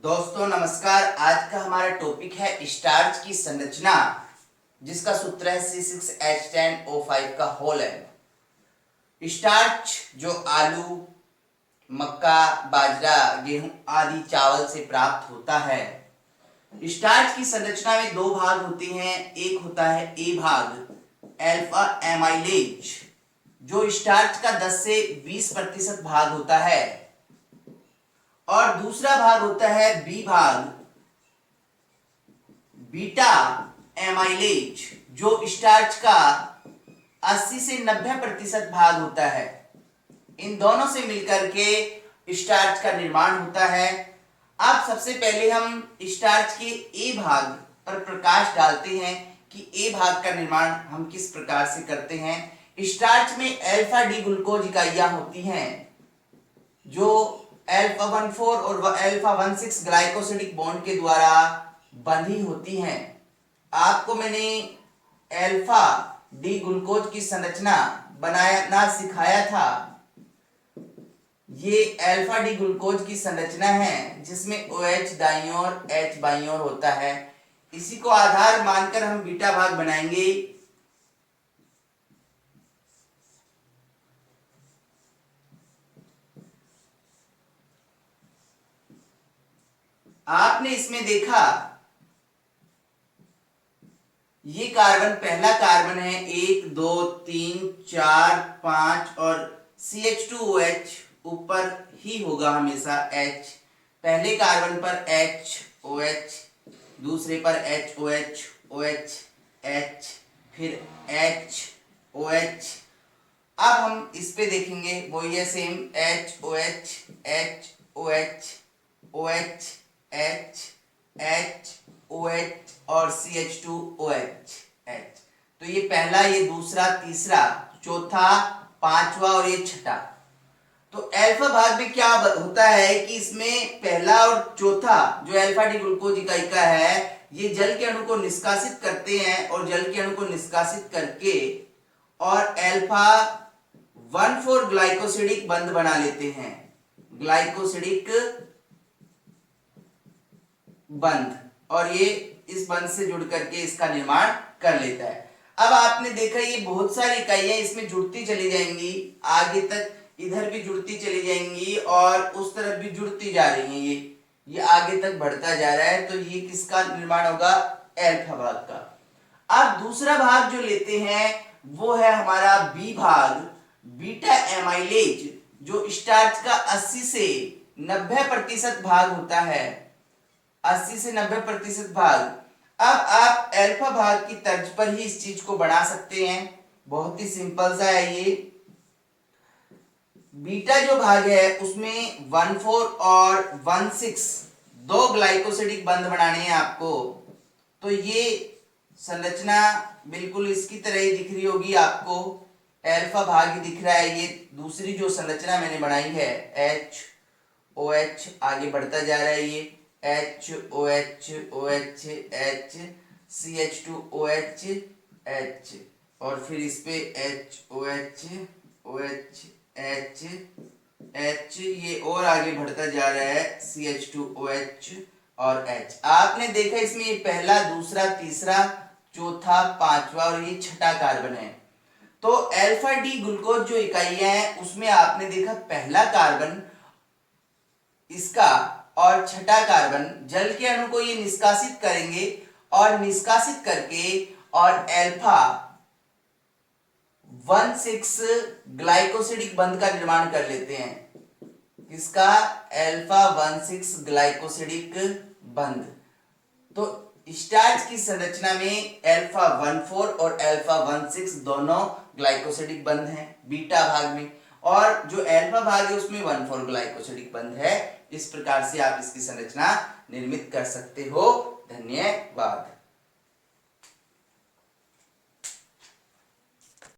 दोस्तों नमस्कार। आज का हमारा टॉपिक है स्टार्च की संरचना, जिसका सूत्र है C6H10O5 का होल है। स्टार्च जो आलू, मक्का, बाजरा, गेहूं आदि चावल से प्राप्त होता है। स्टार्च की संरचना में दो भाग होते हैं। एक होता है ए भाग, अल्फा एमाइलेज, जो स्टार्च का 10 से 20% भाग होता है, और दूसरा भाग होता है बी भाग, बीटा एमाइलेज, जो स्टार्च का 80 से 90% भाग होता है। इन दोनों से मिलकर के स्टार्च का निर्माण होता है। अब सबसे पहले हम स्टार्च के ए भाग पर प्रकाश डालते हैं कि ए भाग का निर्माण हम किस प्रकार से करते हैं। स्टार्च में अल्फा डी ग्लूकोज इकाइयां होती हैं, जो अल्फा 14 और अल्फा 16 ग्लाइकोसिडिक बॉन्ड के द्वारा बंधी होती हैं। आपको मैंने अल्फा डी ग्लूकोज की संरचना बनाना सिखाया था। ये अल्फा डी ग्लूकोज की संरचना है, जिसमें OH दाईं ओर, H बाईं ओर होता है। इसी को आधार मानकर हम बीटा भाग बनाएंगे। आपने इसमें देखा, ये कार्बन पहला कार्बन है, 1 2 3 4 5, और CH2OH ऊपर ही होगा हमेशा H। पहले कार्बन पर HOH, दूसरे पर HOH, OH, H, फिर HOH। अब हम इस पे देखेंगे, वो ये same HOH, HOH, OH, H, HOH और CH2OH, H। तो ये पहला, ये दूसरा, तीसरा, चौथा, पांचवा और ये छठा। तो अल्फा भाग में क्या होता है कि इसमें पहला और चौथा जो अल्फा डी ग्लूकोज इकाई का है, ये जल के अणु को निष्कासित करते हैं, और जल के अणु को निष्कासित करके और अल्फा 14 ग्लाइकोसिडिक बंध बना लेते हैं, ग्लाइकोसिडिक बंध, और ये इस बंध से जुड़ करके इसका निर्माण कर लेता है। अब आपने देखा ये बहुत सारी इकाइयां इसमें जुड़ती चली जाएंगी, आगे तक इधर भी जुड़ती चली जाएंगी और उस तरफ भी जुड़ती जा रही हैं। ये आगे तक बढ़ता जा रहा है। तो ये किसका निर्माण होगा? अल्फा भाग का। अब दूसरा भाग जो लेते हैं वो है हमारा बी भाग, बीटा एमाइलेज, जो स्टार्च का 80 से 90% भाग होता है, 80 से 90% भाग। अब आप अल्फा भाग की तर्ज पर ही इस चीज को बना सकते हैं, बहुत ही सिंपल सा है ये। बीटा जो भाग है उसमें 14 और 16 दो ग्लाइकोसिडिक बंध बनाने हैं आपको। तो ये संरचना बिल्कुल इसकी तरह ही दिख रही होगी आपको, अल्फा भाग ही दिख रहा है। ये दूसरी जो संरचना मैंने बनाई है, HOH, आगे बढ़ता जा रहा है, ये HOH, OH, H, CH2OH, H, और फिर इस पे HOH, OH, H, ये और आगे बढ़ता जा रहा है, CH2OH और H। आपने देखा इसमें ये पहला, दूसरा, तीसरा, चौथा, पांचवा और ये छठा कार्बन है। तो अल्फा डी ग्लूकोज जो इकाइयां हैं उसमें आपने देखा पहला कार्बन इसका और छठा कार्बन जल के अणु को ये निष्कासित करेंगे, और निष्कासित करके और अल्फा 16 ग्लाइकोसिडिक बंध का निर्माण कर लेते हैं। किसका? अल्फा 16 ग्लाइकोसिडिक बंध। तो स्टार्च की संरचना में अल्फा 14 और अल्फा 16 दोनों ग्लाइकोसिडिक बंध हैं बीटा भाग में, और जो अल्फा भाग है उसमें 14 ग्लाइकोसिडिक बंध है। इस प्रकार से आप इसकी संरचना निर्मित कर सकते हो। धन्यवाद।